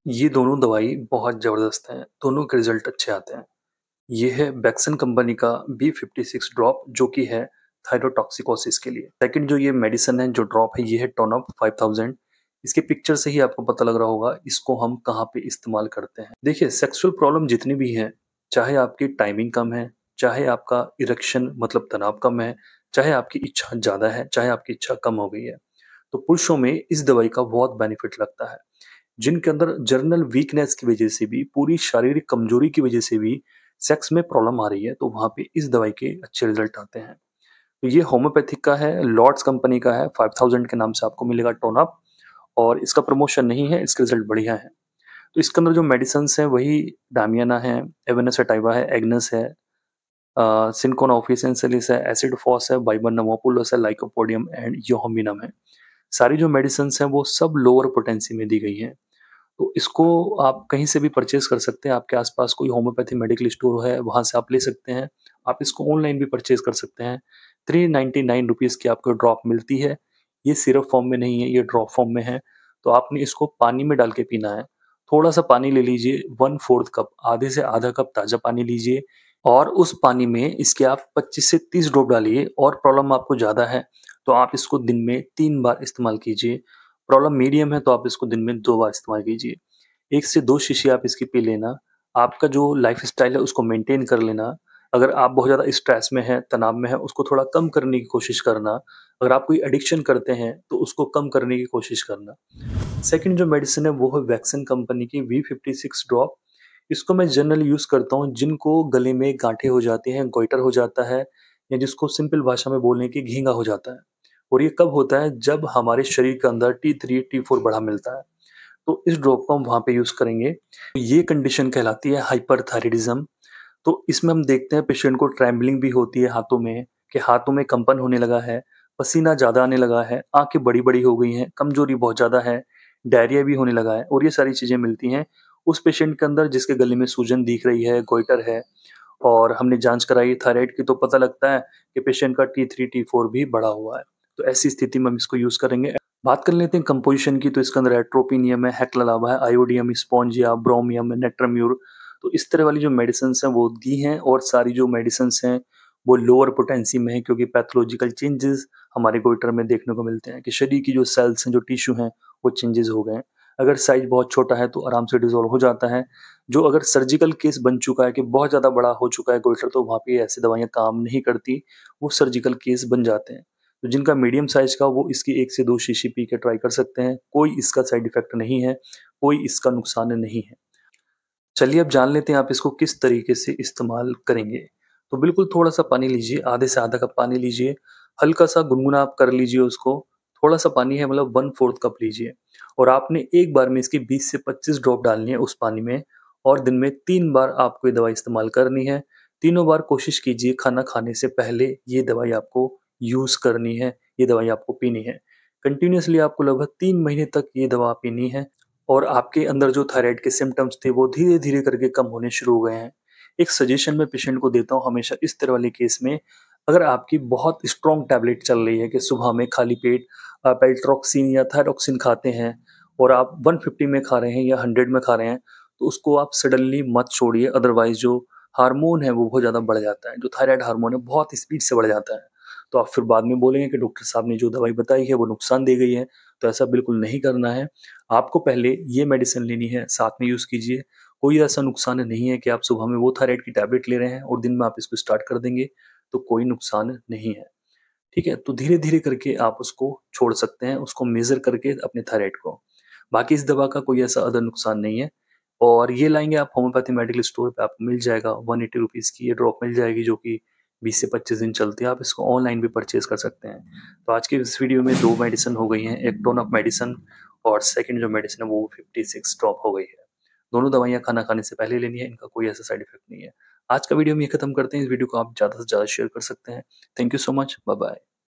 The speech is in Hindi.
ये दोनों दवाई बहुत ज़बरदस्त हैं, दोनों के रिज़ल्ट अच्छे आते हैं। ये है बेक्सन कंपनी का B56 ड्रॉप जो कि है थायरोटॉक्सिकोसिस के लिए। सेकंड जो ये मेडिसिन है, जो ड्रॉप है, ये है टोनअप 5000। इसके पिक्चर से ही आपको पता लग रहा होगा इसको हम कहाँ पे इस्तेमाल करते हैं। देखिए, सेक्सुअल प्रॉब्लम जितनी भी हैं, चाहे आपकी टाइमिंग कम है, चाहे आपका इरेक्शन मतलब तनाव कम है, चाहे आपकी इच्छा ज़्यादा है, चाहे आपकी इच्छा कम हो गई है, तो पुरुषों में इस दवाई का बहुत बेनिफिट लगता है। जिनके अंदर जर्नल वीकनेस की वजह से भी, पूरी शारीरिक कमजोरी की वजह से भी सेक्स में प्रॉब्लम आ रही है, तो वहाँ पे इस दवाई के अच्छे रिजल्ट आते हैं। तो ये होम्योपैथिक का है, लॉर्ड्स कंपनी का है, 5000 के नाम से आपको मिलेगा टोनअप, और इसका प्रमोशन नहीं है, इसके रिजल्ट बढ़िया है। तो इसके अंदर जो मेडिसिन्स हैं वही डामियाना है, एवेनस सटाइवा है, एग्नस है, सिनकोना ऑफिशिएंसिस है, एसिड फॉस है, बाइबर्नोमोपुलस है, लाइकोपोडियम एंड योहामिनम है। सारी जो मेडिसिन्स हैं वो सब लोअर पोटेंसी में दी गई हैं। तो इसको आप कहीं से भी परचेज़ कर सकते हैं, आपके आस-पास कोई होम्योपैथी मेडिकल स्टोर है, वहाँ से आप ले सकते हैं। आप इसको ऑनलाइन भी परचेज़ कर सकते हैं। ₹399 की आपको ड्रॉप मिलती है। ये सिरप फॉर्म में नहीं है, ये ड्रॉप फॉर्म में है। तो आपने इसको पानी में डाल के पीना है। थोड़ा-सा पानी ले लीजिए, 1/4 कप, आधे से आधा कप ताज़ा पानी लीजिए, और उस पानी में इसके आप 25 से 30 ड्रॉप डालिए, और प्रॉब्लम आपको ज़्यादा है, तो आप इसको दिन में 3 बार इस्तेमाल कीजिए। प्रॉब्लम मीडियम है तो आप इसको दिन में 2 बार इस्तेमाल कीजिए। 1 से 2 शीशी आप इसकी पी लेना। आपका जो लाइफ़स्टाइल है उसको मेंटेन कर लेना। अगर आप बहुत ज़्यादा स्ट्रेस में हैं, तनाव में हैं, उसको थोड़ा कम करने की कोशिश करना। अगर आप कोई एडिक्शन करते हैं तो उसको कम करने की कोशिश करना। सेकंड जो मेडिसिन है वो है वैक्सन कंपनी की V56 ड्रॉप। इसको मैं जनरली यूज़ करता हूँ जिनको गले में गाँठें हो जाती हैं, गोइटर हो जाता है, या जिसको सिंपल भाषा में बोलें कि घींगा हो जाता है। और ये कब होता है? जब हमारे शरीर के अंदर T3, T4 बढ़ा मिलता है। तो इस ड्रॉप को हम वहाँ पे यूज़ करेंगे। ये कंडीशन कहलाती है हाइपरथायराइडिज़्म। तो इसमें हम देखते हैं पेशेंट को ट्रेम्बलिंग भी होती है हाथों में, कि हाथों में कंपन होने लगा है, पसीना ज़्यादा आने लगा है, आँखें बड़ी-बड़ी हो गई हैं, कमज़ोरी बहुत ज़्यादा है, डायरिया भी होने लगा है, और ये सारी चीज़ें मिलती हैं उस पेशेंट के अंदर जिसके गले में सूजन दिख रही है, गोइटर है, और हमने जाँच कराई थायराइड की, तो पता लगता है कि पेशेंट का T3, T4 भी बढ़ा हुआ है। तो ऐसी स्थिति में हम इसको यूज़ करेंगे। बात कर लेते हैं कंपोज़िशन की, तो इसके अंदर एट्रोपिनियम है, हेक्लालाभा है, आयोडियम, स्पोंजिया, ब्रोमियम, नेट्रम्यूर। तो इस तरह वाली जो मेडिसिन्स हैं वो दी हैं, और सारी जो मेडिसिन्स हैं वो लोअर पोटेंसी में है, क्योंकि पैथोलॉजिकल चेंजेस हमारे गोइटर में देखने को मिलते हैं कि शरीर की जो सेल्स हैं, जो टिश्यू हैं, वो चेंजेस हो गए हैं। अगर साइज़ बहुत छोटा है तो आराम से डिसॉल्व हो जाता है। जो अगर सर्जिकल केस बन चुका है कि बहुत ज़्यादा बड़ा हो चुका है गोइटर, तो वहाँ पे ऐसी दवाइयाँ काम नहीं करती, वो सर्जिकल केस बन जाते हैं। तो जिनका मीडियम साइज़ का, वो इसकी 1 से 2 शीशी पी के ट्राई कर सकते हैं। कोई इसका साइड इफ़ेक्ट नहीं है, कोई इसका नुकसान नहीं है। चलिए अब जान लेते हैं आप इसको किस तरीके से इस्तेमाल करेंगे। तो बिल्कुल थोड़ा-सा पानी लीजिए, आधे से आधा कप पानी लीजिए, हल्का-सा गुनगुना आप कर लीजिए उसको, थोड़ा-सा पानी है मतलब 1/4 कप लीजिए, और आपने एक बार में इसकी 20 से 25 ड्रॉप डालनी है उस पानी में, और दिन में 3 बार आपको ये दवाई इस्तेमाल करनी है। तीनों बार कोशिश कीजिए खाना खाने से पहले ये दवाई आपको यूज़ करनी है, ये दवाई आपको पीनी है। कंटिन्यूअसली आपको लगभग 3 महीने तक ये दवा पीनी है, और आपके अंदर जो थायराइड के सिम्पटम्स थे वो धीरे-धीरे करके कम होने शुरू हो गए हैं। एक सजेशन मैं पेशेंट को देता हूँ हमेशा इस तरह वाले केस में, अगर आपकी बहुत स्ट्रॉन्ग टैबलेट चल रही है कि सुबह में खाली पेट आप एल्ट्रोक्सिन या थायरोक्सिन खाते हैं, और आप 150 में खा रहे हैं या 100 में खा रहे हैं, तो उसको आप सडनली मत छोड़िए, अदरवाइज़ जो हार्मोन है वो बहुत ज़्यादा बढ़ जाता है। जो थायराइड हार्मोन है बहुत स्पीड से बढ़ जाता है। तो आप फिर बाद में बोलेंगे कि डॉक्टर साहब ने जो दवाई बताई है वो नुकसान दे गई है, तो ऐसा बिल्कुल नहीं करना है। आपको पहले ये मेडिसिन लेनी है, साथ में यूज़ कीजिए। कोई ऐसा नुकसान नहीं है कि आप सुबह में वो थायराइड की टैबलेट ले रहे हैं और दिन में आप इसको स्टार्ट कर देंगे, तो कोई नुकसान नहीं है। ठीक है? तो धीरे-धीरे करके आप उसको छोड़ सकते हैं, उसको मेज़र करके अपने थायराइड को। बाकी इस दवा का कोई ऐसा अदर नुकसान नहीं है, और ये लाएँगे आप होम्योपैथी मेडिकल स्टोर पे आपको मिल जाएगा, ₹180 की ये ड्रॉप मिल जाएगी, जो कि 20 से 25 दिन चलती है। आप इसको ऑनलाइन भी परचेज़ कर सकते हैं। तो आज की इस वीडियो में 2 मेडिसिन हो गई हैं, एक टोन-अप मेडिसिन, और सेकंड जो मेडिसिन है वो 56 ड्रॉप हो गई है। दोनों दवाइयाँ खाना खाने से पहले लेनी है, इनका कोई ऐसा साइड इफ़ेक्ट नहीं है। आज का वीडियो हम ये खत्म करते हैं, इस वीडियो को आप ज़्यादा से ज़्यादा शेयर कर सकते हैं। Thank you so much, bye bye.